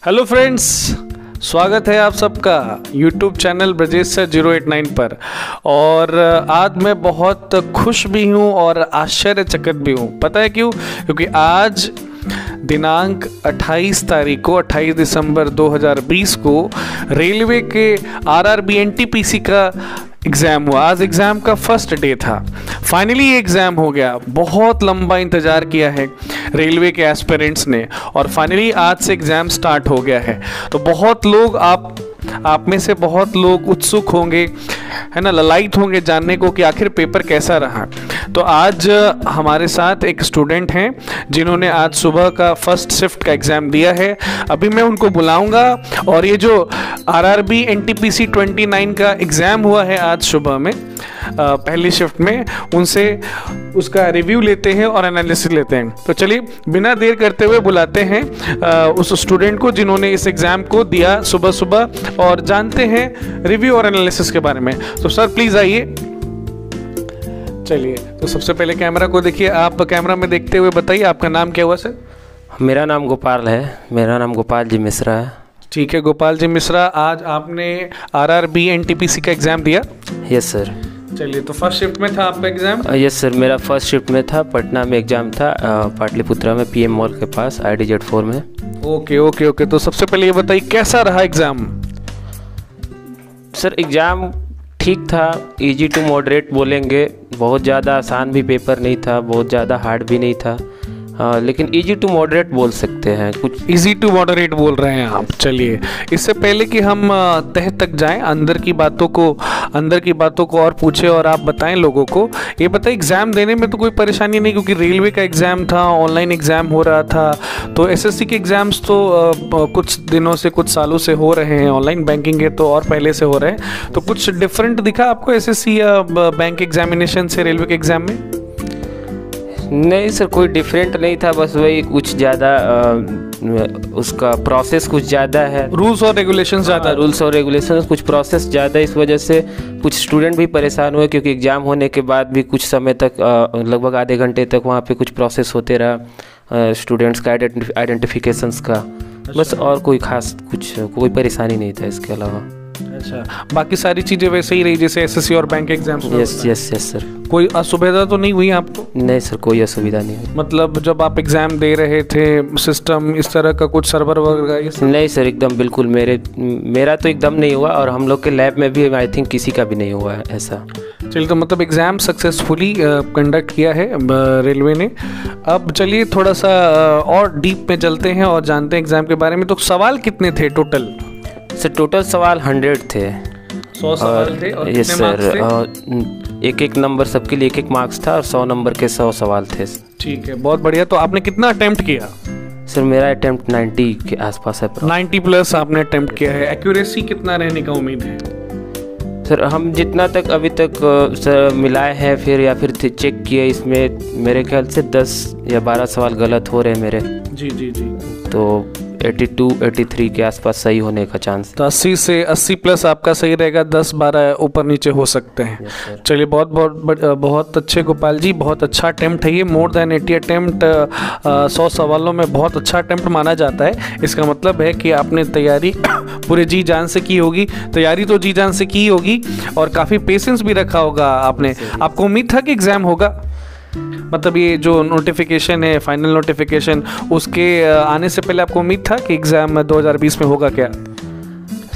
Hello friends, स्वागत है आप सबका यूट्यूब चैनल ब्रजेश सर 089 पर। और आज मैं बहुत खुश भी हूँ और आश्चर्यचकित भी हूँ। पता है क्यों? क्योंकि आज दिनांक 28 तारीख को 28 दिसंबर 2020 को रेलवे के आरआरबी एनटीपीसी का एग्ज़ाम हुआ। आज एग्ज़ाम का फर्स्ट डे था। फाइनली ये एग्ज़ाम हो गया। बहुत लंबा इंतज़ार किया है रेलवे के एस्पिरेंट्स ने और फाइनली आज से एग्ज़ाम स्टार्ट हो गया है। तो बहुत लोग आप में से बहुत लोग उत्सुक होंगे, है ना, ललायित होंगे जानने को कि आखिर पेपर कैसा रहा। तो आज हमारे साथ एक स्टूडेंट हैं जिन्होंने आज सुबह का फर्स्ट शिफ्ट का एग्ज़ाम दिया है। अभी मैं उनको बुलाऊंगा और ये जो आरआरबी एनटीपीसी 29 का एग्ज़ाम हुआ है आज सुबह में पहली शिफ्ट में, उनसे उसका रिव्यू लेते हैं और एनालिसिस लेते हैं। तो चलिए बिना देर करते हुए बुलाते हैं उस स्टूडेंट को जिन्होंने इस एग्ज़ाम को दिया सुबह सुबह, और जानते हैं रिव्यू और एनालिसिस के बारे में। तो सर प्लीज़ आइए। चलिए, तो सबसे पहले कैमरा को देखिए। आप कैमरा में देखते हुए बताइए आपका नाम क्या हुआ सर? मेरा नाम गोपाल है। मेरा नाम गोपाल जी मिश्रा है। ठीक है गोपाल जी मिश्रा, आज आपने आरआरबी एनटीपीसी का एग्ज़ाम दिया? Yes sir. चलिए, तो फर्स्ट शिफ्ट में था आपका एग्ज़ाम? यस सर, मेरा फर्स्ट शिफ्ट में था। पटना में एग्ज़ाम था, पाटलिपुत्रा में पीएम मॉल के पास IDZ4 में। ओके। तो सबसे पहले ये बताइए कैसा रहा एग्ज़ाम? सर एग्ज़ाम ठीक था, इजी टू मॉडरेट बोलेंगे। बहुत ज़्यादा आसान भी पेपर नहीं था, बहुत ज़्यादा हार्ड भी नहीं था, लेकिन इजी टू मॉडरेट बोल सकते हैं। कुछ इजी टू मॉडरेट बोल रहे हैं आप। चलिए, इससे पहले कि हम तह तक जाएं, अंदर की बातों को और पूछे और आप बताएं लोगों को, ये बताइए एग्ज़ाम देने में तो कोई परेशानी नहीं, क्योंकि रेलवे का एग्ज़ाम था, ऑनलाइन एग्ज़ाम हो रहा था। तो एसएससी के एग्ज़ाम्स तो कुछ दिनों से, कुछ सालों से हो रहे हैं, ऑनलाइन बैंकिंग के तो और पहले से हो रहे हैं। तो कुछ डिफरेंट दिखा आपको एसएससी या बैंक एग्जामिनेशन से रेलवे के एग्ज़ाम में? नहीं सर, कोई डिफरेंट नहीं था, बस वही कुछ ज़्यादा उसका प्रोसेस कुछ ज़्यादा है, रूल्स और रेगुलेशंस ज़्यादा, रूल्स और रेगुलेशंस कुछ प्रोसेस ज़्यादा। इस वजह से कुछ स्टूडेंट भी परेशान हुए, क्योंकि एग्ज़ाम होने के बाद भी कुछ समय तक, लगभग आधे घंटे तक वहाँ पे कुछ प्रोसेस होते रहा स्टूडेंट्स का आइडेंटिफिकेशंस का। बस और कोई खास कोई परेशानी नहीं था इसके अलावा। अच्छा, बाकी सारी चीज़ें वैसे ही रही जैसे एसएससी और बैंक एग्जाम्स में? Yes sir. कोई असुविधा तो नहीं हुई आपको? नहीं सर, कोई असुविधा नहीं हुई। मतलब जब आप एग्ज़ाम दे रहे थे, सिस्टम इस तरह का कुछ सर्वर वगैरह? नहीं सर, एकदम बिल्कुल मेरा तो एकदम नहीं हुआ, और हम लोग के लैब में भी आई थिंक किसी का भी नहीं हुआ है ऐसा। चलिए, तो मतलब एग्ज़ाम सक्सेसफुली कंडक्ट किया है रेलवे ने। अब चलिए थोड़ा सा और डीप में चलते हैं और जानते हैं एग्ज़ाम के बारे में। तो सवाल कितने थे टोटल? सर टोटल सवाल 100 थे। 100 सवाल थे और यस सर, एक नंबर सबके लिए एक मार्क्स था, और 100 नंबर के 100 सवाल थे। ठीक है, बहुत बढ़िया। तो आपने कितना अटेम्प्ट किया? सर मेरा अटेम्प्ट 90 के आसपास है। 90 प्लस आपने अटेम्प्ट किया है। एक्यूरेसी कितना रहने का उम्मीद है? सर हम जितना तक अभी तक सर मिलाए हैं फिर या फिर चेक किए, इसमें मेरे ख्याल से 10 या 12 सवाल गलत हो रहे हैं मेरे। जी। तो 82-83 के आसपास सही होने का चांस। तो 80 से 80 प्लस आपका सही रहेगा, 10-12 ऊपर नीचे हो सकते हैं। चलिए, बहुत अच्छे गोपाल जी, बहुत अच्छा अटेम्प्ट है ये। मोर देन 80 अटेम्प्ट 100 सवालों में बहुत अच्छा अटेम्प्ट माना जाता है। इसका मतलब है कि आपने तैयारी पूरे जी जान से की होगी। तैयारी तो जी जान से की होगी और काफ़ी पेशेंस भी रखा होगा आपने। आपको उम्मीद था कि एग्ज़ाम होगा? मतलब ये जो नोटिफिकेशन है, फाइनल नोटिफिकेशन, उसके आने से पहले आपको उम्मीद था कि एग्ज़ाम 2020 में होगा क्या?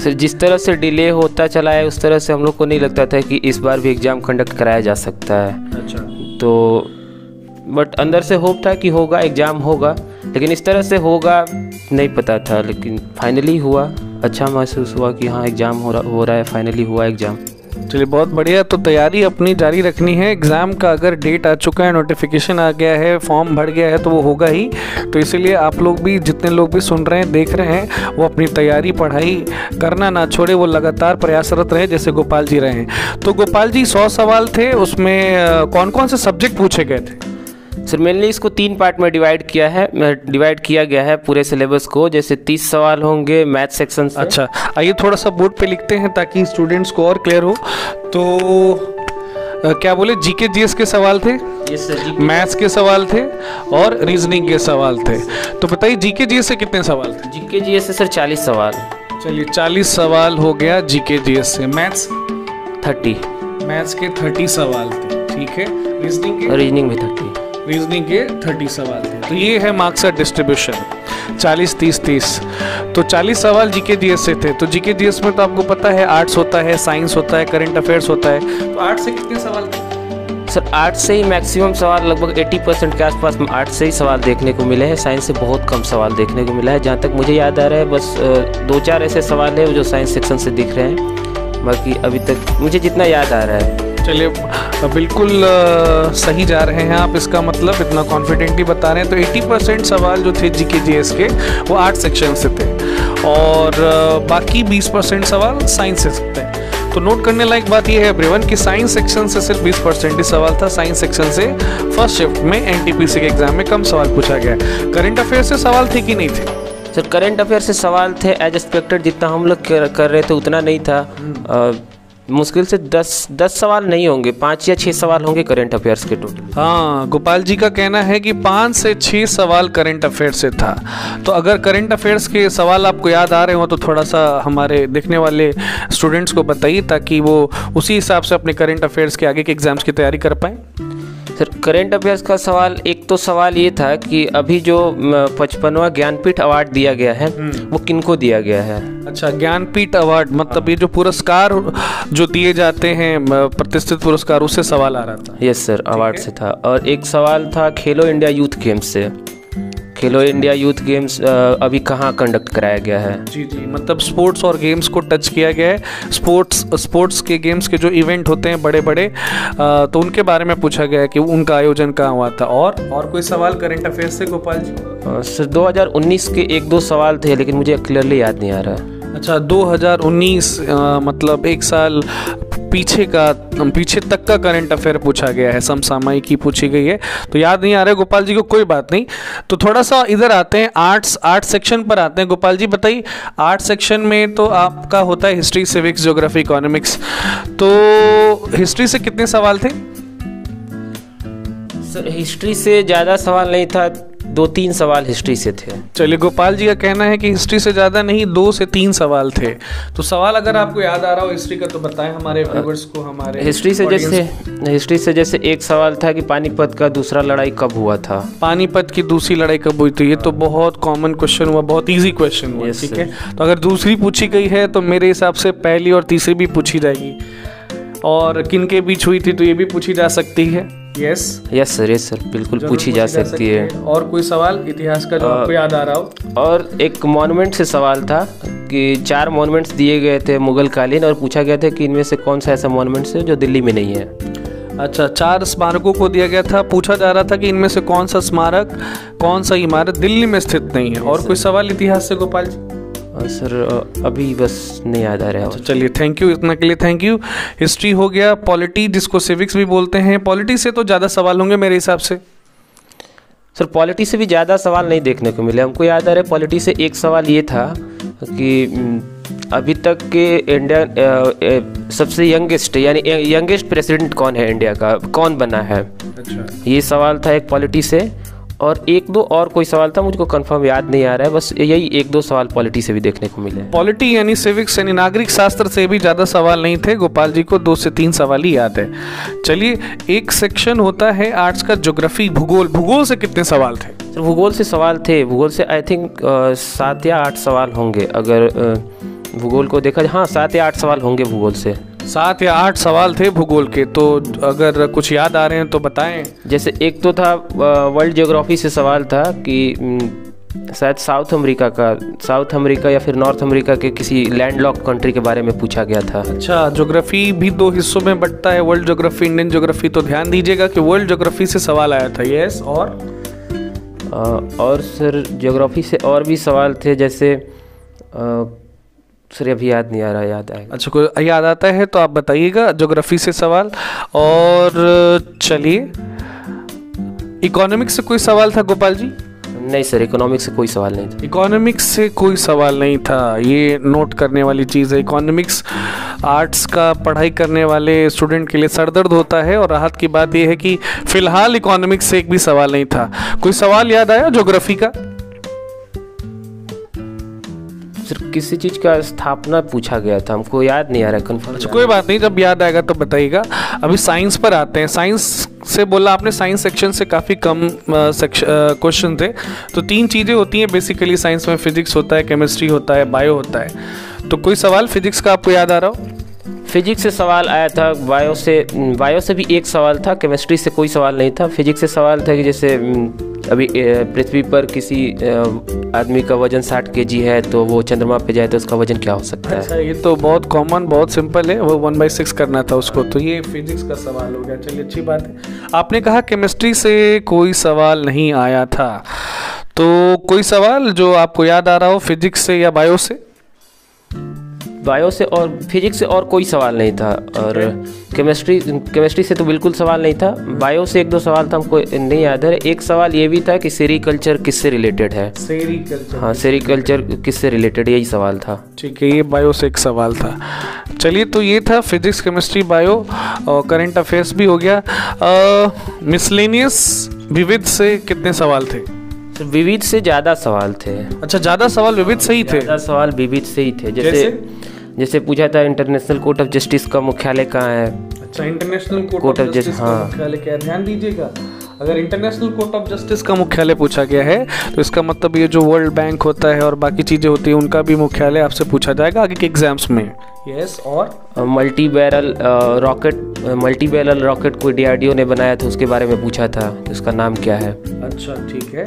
सर जिस तरह से डिले होता चला है, उस तरह से हम लोग को नहीं लगता था कि इस बार भी एग्ज़ाम कंडक्ट कराया जा सकता है। अच्छा। तो बट अंदर से होप था कि होगा, एग्ज़ाम होगा, लेकिन इस तरह से होगा नहीं पता था। लेकिन फाइनली हुआ, अच्छा महसूस हुआ कि हाँ एग्ज़ाम हो रहा है, फाइनली हुआ एग्ज़ाम। चलिए, बहुत बढ़िया। तो तैयारी अपनी जारी रखनी है। एग्ज़ाम का अगर डेट आ चुका है, नोटिफिकेशन आ गया है, फॉर्म भर गया है, तो वो होगा ही। तो इसीलिए आप लोग भी, जितने लोग भी सुन रहे हैं, देख रहे हैं, वो अपनी तैयारी, पढ़ाई करना ना छोड़े, वो लगातार प्रयासरत रहे जैसे गोपाल जी रहे हैं। तो गोपाल जी 100 सवाल थे, उसमें कौन कौन से सब्जेक्ट पूछे गए थे? सर मेनली इसको 3 पार्ट में डिवाइड किया गया है पूरे सिलेबस को। जैसे 30 सवाल होंगे मैथ सेक्शन से। अच्छा, आइए थोड़ा सा बोर्ड पे लिखते हैं ताकि स्टूडेंट्स को और क्लियर हो। तो क्या बोले, जीके जीएस के सवाल थे, मैथ्स के सवाल थे और रीजनिंग के सवाल थे। तो बताइए जीके जीएस से कितने सवाल थे? जीके जीएस से सर 40 सवाल। चलिए 40 सवाल हो गया जीके जीएस से। मैथ्स 30, मैथ्स के 30 सवाल थे, ठीक है। रीजनिंग भी 30, रीजनिंग के 30 सवाल थे। तो ये है मार्क्स का डिस्ट्रीब्यूशन, 40 30 30। तो 40 सवाल जीके जीएस से थे। तो जीके जीएस में तो आपको पता है आर्ट्स होता है, साइंस होता है, करंट अफेयर्स होता है। तो आर्ट्स से कितने सवाल थे? सर आर्ट्स से ही मैक्सिमम सवाल, लगभग 80% के आसपास आर्ट्स से ही सवाल देखने को मिले हैं। साइंस से बहुत कम सवाल देखने को मिला है। जहाँ तक मुझे याद आ रहा है बस 2-4 ऐसे सवाल है जो साइंस सेक्शन से दिख रहे हैं। बाकी अभी तक मुझे जितना याद आ रहा है। चलिए बिल्कुल सही जा रहे हैं आप, इसका मतलब इतना कॉन्फिडेंटली बता रहे हैं। तो 80% सवाल जो थे जीके जीएस के वो आर्ट सेक्शन से थे और बाकी 20% सवाल साइंस से थे। तो नोट करने लायक बात यह है एवरीवन कि साइंस सेक्शन से सिर्फ 20% ही सवाल था। साइंस सेक्शन से फर्स्ट शिफ्ट में एनटीपीसी के एग्जाम में कम सवाल पूछा गया। करंट अफेयर से सवाल थे कि नहीं थे? सर करंट अफेयर से सवाल थे एज एक्सपेक्टेड, जितना हम लोग कर रहे थे उतना नहीं था। मुश्किल से 10 सवाल नहीं होंगे, 5 या 6 सवाल होंगे करंट अफेयर्स के टोटल। हाँ, गोपाल जी का कहना है कि 5 से 6 सवाल करंट अफेयर्स से था। तो अगर करंट अफेयर्स के सवाल आपको याद आ रहे हो तो थोड़ा सा हमारे देखने वाले स्टूडेंट्स को बताइए ताकि वो उसी हिसाब से अपने करंट अफेयर्स के आगे के एग्जाम्स की तैयारी कर पाएँ। सर करंट अफेयर्स का सवाल, एक तो सवाल ये था कि अभी जो 55वां ज्ञानपीठ अवार्ड दिया गया है वो किनको दिया गया है? अच्छा, ज्ञानपीठ अवार्ड मतलब ये जो पुरस्कार जो दिए जाते हैं, प्रतिष्ठित पुरस्कार, उससे सवाल आ रहा था। यस सर, अवार्ड से था। और एक सवाल था खेलो इंडिया यूथ गेम्स से। खेलो इंडिया यूथ गेम्स अभी कहाँ कंडक्ट कराया गया है? जी जी, मतलब स्पोर्ट्स और गेम्स को टच किया गया है। स्पोर्ट्स के गेम्स के जो इवेंट होते हैं बड़े बड़े, तो उनके बारे में पूछा गया है कि उनका आयोजन कहाँ हुआ था। और कोई सवाल करंट अफेयर्स से गोपाल जी? सर 2019 के 1-2 सवाल थे लेकिन मुझे क्लियरली याद नहीं आ रहा। अच्छा, 2019 मतलब एक साल पीछे तक का करंट अफेयर पूछा गया है, समसामयिकी पूछी गई है। तो याद नहीं आ रहा है गोपाल जी को, कोई बात नहीं। तो थोड़ा सा इधर आते हैं, आर्ट सेक्शन पर आते हैं। गोपाल जी बताइए, आर्ट सेक्शन में तो आपका होता है हिस्ट्री, सिविक्स, ज्योग्राफी, इकोनॉमिक्स। तो हिस्ट्री से कितने सवाल थे? सर हिस्ट्री से ज़्यादा सवाल नहीं था, 2-3 सवाल हिस्ट्री से थे। चलिए, गोपाल जी का कहना है कि हिस्ट्री से ज़्यादा नहीं, 2 से 3 सवाल थे। तो सवाल अगर आपको याद आ रहा हो हिस्ट्री का तो बताएं हमारे व्यूअर्स को। हमारे हिस्ट्री से जैसे एक सवाल था कि पानीपत का दूसरा लड़ाई कब हुआ था? पानीपत की दूसरी लड़ाई कब हुई थी? ये तो बहुत कॉमन क्वेश्चन हुआ, बहुत ईजी क्वेश्चन हुआ, ठीक है। तो अगर दूसरी पूछी गई है तो मेरे हिसाब से पहली और तीसरी भी पूछी जाएगी, और किन के बीच हुई थी तो ये भी पूछी जा सकती है। यस सर बिल्कुल पूछी जा सकती है। और कोई सवाल इतिहास का जो आपको याद आ रहा हो? और एक मॉन्यूमेंट से सवाल था कि 4 मॉन्यूमेंट्स दिए गए थे मुगल कालीन, और पूछा गया था कि इनमें से कौन सा ऐसा मॉन्यूमेंट्स है जो दिल्ली में नहीं है। अच्छा, 4 स्मारकों को दिया गया था, पूछा जा रहा था कि इनमें से कौन सा स्मारक, कौन सा इमारत दिल्ली में स्थित नहीं है। और कोई सवाल इतिहास से गोपाल जी? सर अभी बस नहीं याद आ रहा है। अच्छा, चलिए थैंक यू, इतना के लिए थैंक यू। हिस्ट्री हो गया, पॉलिटी जिसको सिविक्स भी बोलते हैं, पॉलिटी से तो ज़्यादा सवाल होंगे मेरे हिसाब से। सर पॉलिटी से भी ज़्यादा सवाल नहीं देखने को मिले हमको। याद आ रहा है पॉलिटी से एक सवाल ये था कि अभी तक के इंडिया सबसे यंगेस्ट यानी यंगेस्ट प्रेसिडेंट कौन है इंडिया का, कौन बना है? अच्छा, ये सवाल था एक पॉलिटी से। और 1-2 और कोई सवाल था, मुझको कंफर्म याद नहीं आ रहा है। बस यही 1-2 सवाल पॉलिटी से भी देखने को मिले। पॉलिटी यानी सिविक्स यानी नागरिक शास्त्र से भी ज़्यादा सवाल नहीं थे। गोपाल जी को 2 से 3 सवाल ही याद है। चलिए, एक सेक्शन होता है आर्ट्स का ज्योग्राफी, भूगोल। भूगोल से कितने सवाल थे? सर भूगोल से सवाल थे, भूगोल से आई थिंक 7 या 8 सवाल होंगे। अगर भूगोल को देखा, हाँ 7 या 8 सवाल होंगे भूगोल से। 7 या 8 सवाल थे भूगोल के। तो अगर कुछ याद आ रहे हैं तो बताएं। जैसे एक तो था वर्ल्ड ज्योग्राफी से सवाल था कि शायद साउथ अमेरिका या फिर नॉर्थ अमेरिका के किसी लैंडलॉक कंट्री के बारे में पूछा गया था। अच्छा, ज्योग्राफी भी 2 हिस्सों में बंटता है, वर्ल्ड ज्योग्राफी, इंडियन ज्योग्राफी। तो ध्यान दीजिएगा कि वर्ल्ड ज्योग्राफी से सवाल आया था। यस, और सर ज्योग्राफी से और भी सवाल थे, जैसे सर अभी याद नहीं आ रहा, याद आएगा। अच्छा, कोई याद आता है तो आप बताइएगा ज्योग्राफी से सवाल। और चलिए, इकोनॉमिक्स से कोई सवाल था गोपाल जी? नहीं सर, इकोनॉमिक्स से कोई सवाल नहीं था। इकोनॉमिक्स से कोई सवाल नहीं था, ये नोट करने वाली चीज़ है। इकोनॉमिक्स आर्ट्स का पढ़ाई करने वाले स्टूडेंट के लिए सरदर्द होता है। और राहत की बात यह है कि फ़िलहाल इकोनॉमिक्स से एक भी सवाल नहीं था। कोई सवाल याद आया ज्योग्राफी का? सिर्फ किसी चीज़ का स्थापना पूछा गया था, हमको याद नहीं आ रहा कंफर्म। अच्छा कोई बात नहीं, जब याद आएगा तो बताइएगा। अभी साइंस पर आते हैं। साइंस से बोला आपने, साइंस सेक्शन से काफ़ी कम क्वेश्चन थे। तो 3 चीज़ें होती हैं बेसिकली साइंस में, फिजिक्स होता है, केमिस्ट्री होता है, बायो होता है। तो कोई सवाल फिजिक्स का आपको याद आ रहा हो? फिजिक्स से सवाल आया था, बायो से भी एक सवाल था, केमिस्ट्री से कोई सवाल नहीं था। फिजिक्स से सवाल था कि जैसे अभी पृथ्वी पर किसी आदमी का वजन 60 kg है, तो वो चंद्रमा पे जाए तो उसका वजन क्या हो सकता है। अच्छा, ये तो बहुत कॉमन, बहुत सिंपल है, वो 1/6 करना था उसको। तो ये फिजिक्स का सवाल हो गया। चलिए अच्छी बात है। आपने कहा केमिस्ट्री से कोई सवाल नहीं आया था, तो कोई सवाल जो आपको याद आ रहा हो फिजिक्स से या बायो से? बायो से और फिजिक्स से और कोई सवाल नहीं था, और केमिस्ट्री से तो बिल्कुल सवाल नहीं था। बायो से 1-2 सवाल था, हमको नहीं याद है। एक सवाल ये भी था कि सेरीकल्चर किससे रिलेटेड है। सेरीकल्चर, हाँ, सेरीकल्चर किससे रिलेटेड, यही सवाल था। ठीक है, ये बायो से एक सवाल था। चलिए, तो ये था फिजिक्स, केमिस्ट्री, बायो और करंट अफेयर्स भी हो गया। मिसलेनियस विविध से कितने सवाल थे? विविध से ज़्यादा सवाल थे। अच्छा, ज़्यादा सवाल विविध से ही थे? ज़्यादा सवाल विविध से ही थे। जैसे पूछा था इंटरनेशनल कोर्ट ऑफ जस्टिस का मुख्यालय कहाँ है। अच्छा, इंटरनेशनल कोर्ट ऑफ जस्टिस का मुख्यालय क्या है? ध्यान दीजिएगा, अगर इंटरनेशनल कोर्ट ऑफ जस्टिस का मुख्यालय पूछा गया है तो इसका मतलब ये जो वर्ल्ड बैंक होता है और बाकी चीज़ें होती हैं उनका भी मुख्यालय आपसे पूछा जाएगा आगे के एग्जाम्स में। यस। और मल्टी बैरल रॉकेट को DRDO ने बनाया था, उसके बारे में पूछा था कि उसका नाम क्या है। अच्छा, ठीक है,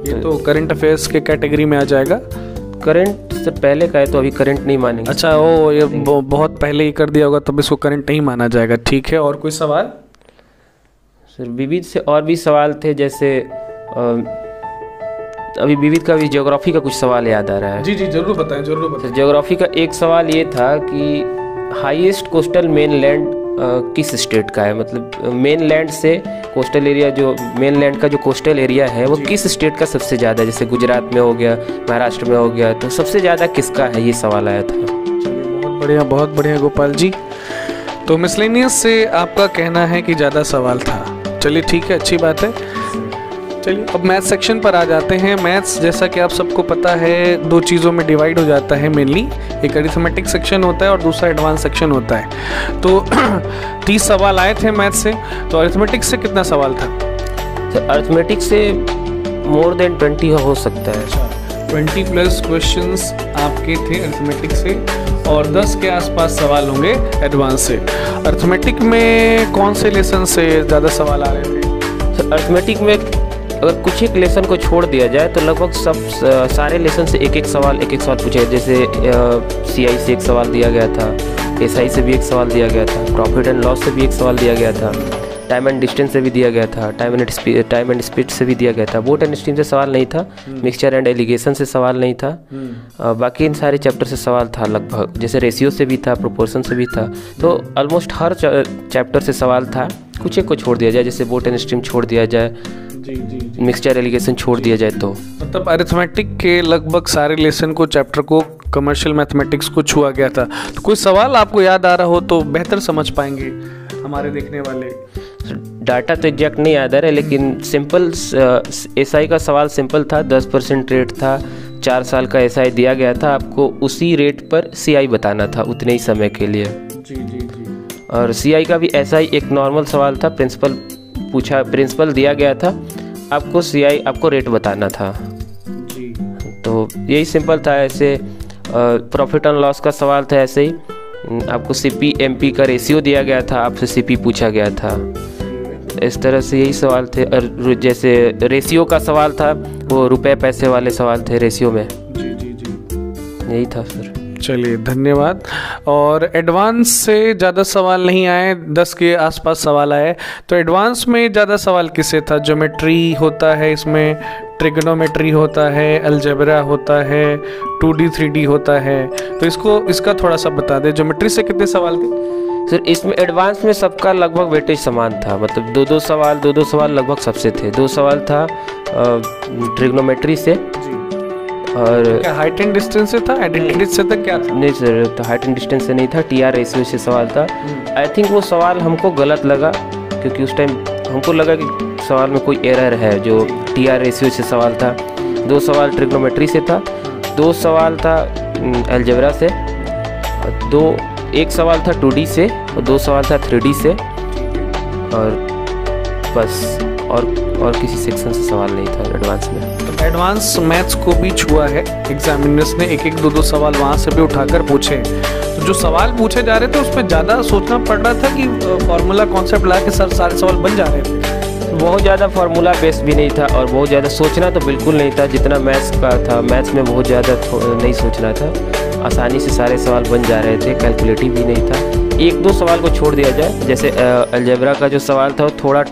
ये तो करंट अफेयर्स के कैटेगरी में आ जाएगा। करंट से पहले का है तो अभी करंट नहीं मानेंगे। अच्छा, वो ये बहुत पहले ही कर दिया होगा तब इसको करंट नहीं माना जाएगा। ठीक है, और कोई सवाल? सर, विविध से और भी सवाल थे, जैसे अभी विविध का भी ज्योग्राफी का कुछ सवाल याद आ रहा है। जी जी, जरूर बताएं, जरूर बताएं। ज्योग्राफी का एक सवाल ये था कि हाईएस्ट कोस्टल मेनलैंड किस स्टेट का है, मतलब मेनलैंड से कोस्टल एरिया, जो मेनलैंड का जो कोस्टल एरिया है वो किस स्टेट का सबसे ज़्यादा, जैसे गुजरात में हो गया, महाराष्ट्र में हो गया, तो सबसे ज़्यादा किसका है, ये सवाल आया था। चलिए, बहुत बढ़िया गोपाल जी। तो मिसलेनियस से आपका कहना है कि ज़्यादा सवाल था। चलिए ठीक है, अच्छी बात है। चलिए अब मैथ्स सेक्शन पर आ जाते हैं। मैथ्स जैसा कि आप सबको पता है 2 चीज़ों में डिवाइड हो जाता है मेनली, एक अरिथमेटिक सेक्शन होता है और दूसरा एडवांस सेक्शन होता है। तो 30 सवाल आए थे मैथ्स से, तो अरिथमेटिक से कितना सवाल था? तो अरिथमेटिक से मोर देन 20 हो सकता है। 20+ क्वेश्चंस आपके थे अरिथमेटिक से और 10 के आसपास सवाल होंगे एडवांस से। अरिथमेटिक में कौन से लेसन से ज़्यादा सवाल आ रहे थे? तो अरिथमेटिक में अगर कुछ एक लेसन को छोड़ दिया जाए तो लगभग सारे लेसन से एक एक सवाल पूछे। जैसे CI से एक सवाल दिया गया था, SI से भी एक सवाल दिया गया था, प्रॉफिट एंड लॉस से भी एक सवाल दिया गया था, टाइम एंड डिस्टेंस से भी दिया गया था, टाइम एंड स्पीड से भी दिया गया था, बोट एंड स्ट्रीम से सवाल नहीं था, मिक्सचर एंड एलिगेशन से सवाल नहीं था। बाकी इन सारे चैप्टर से सवाल था लगभग, जैसे रेशियो से भी था, प्रोपोर्शन से भी था। तो ऑलमोस्ट हर चैप्टर से सवाल था। कुछ एक को छोड़ दिया जाए, जैसे बोट एंड स्ट्रीम छोड़ दिया जाए, मिक्सचर एलिगेशन छोड़ दिया जाए, तो मतलब अरिथमेटिक के लगभग सारे लेसन को, चैप्टर को, कमर्शियल मैथमेटिक्स को छुआ गया था। तो कोई सवाल आपको याद आ रहा हो तो बेहतर समझ पाएंगे हमारे देखने वाले। डाटा तो एग्जैक्ट नहीं याद आ रहा है, लेकिन सिंपल SI का सवाल सिंपल था, 10% रेट था, 4 साल का SI दिया गया था, आपको उसी रेट पर CI बताना था उतने ही समय के लिए। जी जी जी। और CI का भी SI एक नॉर्मल सवाल था, प्रिंसिपल दिया गया था, आपको CI आपको रेट बताना था जी। तो यही सिंपल था। ऐसे प्रॉफिट एंड लॉस का सवाल था, ऐसे ही आपको CP MP का रेशियो दिया गया था, आपसे CP पूछा गया था। इस तरह से यही सवाल थे। और जैसे रेशियो का सवाल था, वो रुपए पैसे वाले सवाल थे रेशियो में। जी जी जी, यही था सर। चलिए धन्यवाद। और एडवांस से ज़्यादा सवाल नहीं आए, 10 के आसपास सवाल आए। तो एडवांस में ज़्यादा सवाल किससे था? ज्योमेट्री होता है इसमें, ट्रिग्नोमेट्री होता है, अलजेब्रा होता है, 2D 3D होता है। तो इसका थोड़ा सा बता दें, ज्योमेट्री से कितने सवाल थे? सर इसमें एडवांस में सबका लगभग वेटेज समान था, मतलब दो दो सवाल लगभग सबसे थे। 2 सवाल था ट्रिग्नोमेट्री से, और क्या हाइट एंड डिस्टेंस से था, आइडेंटिटी से था, क्या था? नहीं सर, तो हाइट एंड डिस्टेंस से नहीं था, TR रेशियो से सवाल था। आई थिंक वो सवाल हमको गलत लगा, क्योंकि उस टाइम हमको लगा कि सवाल में कोई एरर है। जो TR रेशियो से सवाल था, 2 सवाल ट्रिग्नोमेट्री से था, 2 सवाल था अलजेब्रा से, एक सवाल था 2D से और 2 सवाल था 3D से, और बस और किसी सेक्शन से सवाल नहीं था एडवांस में। तो एडवांस मैथ्स को भी छुआ है एग्जामिनर्स ने, एक 2 सवाल वहाँ से भी उठाकर पूछे। तो जो सवाल पूछे जा रहे थे उसमें ज़्यादा सोचना पड़ रहा था कि फार्मूला कॉन्सेप्ट ला के सारे सवाल बन जा रहे थे? बहुत ज़्यादा फार्मूला बेस भी नहीं था और बहुत ज़्यादा सोचना तो बिल्कुल नहीं था जितना मैथ्स का था। मैथ्स में बहुत ज़्यादा नहीं सोचना था, आसानी से सारे सवाल बन जा रहे थे, कैलकुलेटिव भी नहीं था। 1-2 सवाल को छोड़ दिया जाए, जैसे अलजेब्रा का जो सवाल था वो थोड़ा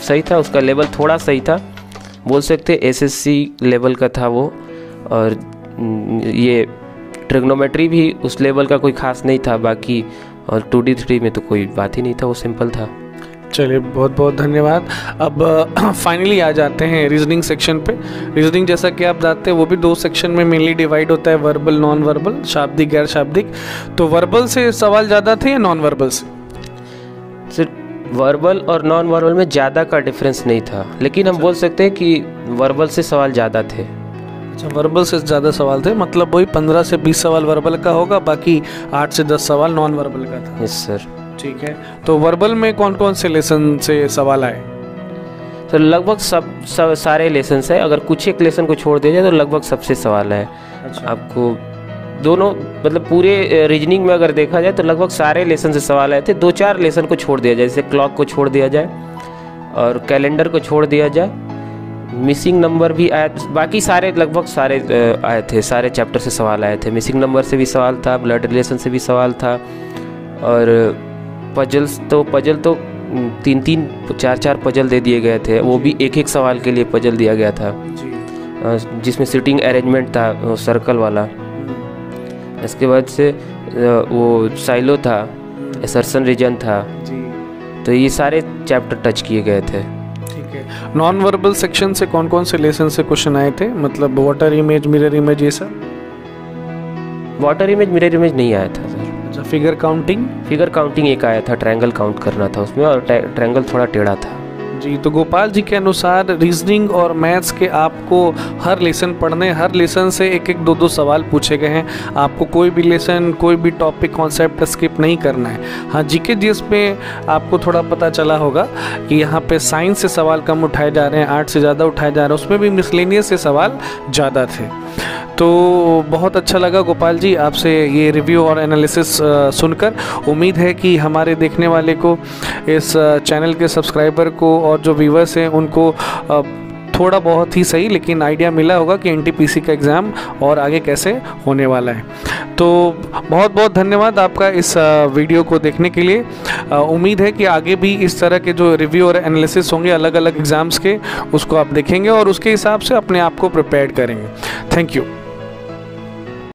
सही था, उसका लेवल थोड़ा सही था, बोल सकते SSC लेवल का था वो। और ये ट्रिग्नोमेट्री भी उस लेवल का कोई खास नहीं था बाकी, और 2D 3D में तो कोई बात ही नहीं था, वो सिंपल था। चलिए बहुत बहुत धन्यवाद। अब फाइनली आ जाते हैं रीजनिंग सेक्शन पे। रीजनिंग जैसा कि आप जानते हैं वो भी 2 सेक्शन में मेनली डिवाइड होता है, वर्बल नॉन वर्बल, शाब्दिक गैर शाब्दिक। तो वर्बल से सवाल ज़्यादा थे या नॉन वर्बल से? सिर्फ वर्बल और नॉन वर्बल में ज़्यादा का डिफरेंस नहीं था, लेकिन हम बोल सकते हैं कि वर्बल से सवाल ज़्यादा थे। अच्छा, वर्बल से ज़्यादा सवाल थे, मतलब वही 15 से 20 सवाल वर्बल का होगा, बाकी 8 से 10 सवाल नॉन वर्बल का था। Yes sir. ठीक है, तो वर्बल में कौन कौन से लेसन से सवाल आए? तो लगभग सब सारे लेसन है, अगर कुछ एक लेसन को छोड़ दिया जाए तो लगभग सबसे सवाल है। अच्छा। आपको दोनों मतलब पूरे रीजनिंग में अगर देखा जाए तो लगभग सारे लेसन से सवाल आए थे। 2-4 लेसन को छोड़ दिया जाए, जैसे क्लॉक को छोड़ दिया जाए और कैलेंडर को छोड़ दिया जाए, मिसिंग नंबर भी आया, बाकी सारे लगभग सारे आए थे, सारे चैप्टर से सवाल आए थे। मिसिंग नंबर से भी सवाल था, ब्लड रिलेशन से भी सवाल था, और पजल तो 3-3 4-4 पजल दे दिए गए थे, वो भी एक सवाल के लिए पजल दिया गया था, जिसमें सिटिंग अरेंजमेंट था सर्कल वाला। इसके बाद से वो साइलो था, एसर्शन रीजन था, तो ये सारे चैप्टर टच किए गए थे। ठीक है, नॉन वर्बल सेक्शन से कौन कौन से लेसन से क्वेश्चन आए थे, मतलब वाटर इमेज, मिरर इमेज, ये सब? वाटर इमेज, मिरर इमेज नहीं आया था सर। अच्छा, फिगर काउंटिंग एक आया था, ट्रायंगल काउंट करना था उसमें, और ट्रायंगल थोड़ा टेढ़ा था। जी, तो गोपाल जी के अनुसार रीजनिंग और मैथ्स के आपको हर लेसन पढ़ने, हर लेसन से 1-2 सवाल पूछे गए हैं। आपको कोई भी लेसन, कोई भी टॉपिक, कॉन्सेप्ट स्किप नहीं करना है। हाँ, जीके जीएस पे आपको थोड़ा पता चला होगा कि यहाँ पे साइंस से सवाल कम उठाए जा रहे हैं, आर्ट से ज़्यादा उठाए जा रहे हैं, उसमें भी मिसलेनियस से सवाल ज़्यादा थे। तो बहुत अच्छा लगा गोपाल जी आपसे ये रिव्यू और एनालिसिस सुनकर। उम्मीद है कि हमारे देखने वाले को, इस चैनल के सब्सक्राइबर को और जो व्यूवर्स हैं उनको थोड़ा बहुत ही सही लेकिन आइडिया मिला होगा कि NTPC का एग्ज़ाम और आगे कैसे होने वाला है। तो बहुत बहुत धन्यवाद आपका इस वीडियो को देखने के लिए। उम्मीद है कि आगे भी इस तरह के जो रिव्यू और एनालिसिस होंगे अलग अलग एग्ज़ाम्स के, उसको आप देखेंगे और उसके हिसाब से अपने आप को प्रिपेयर करेंगे। Thank you.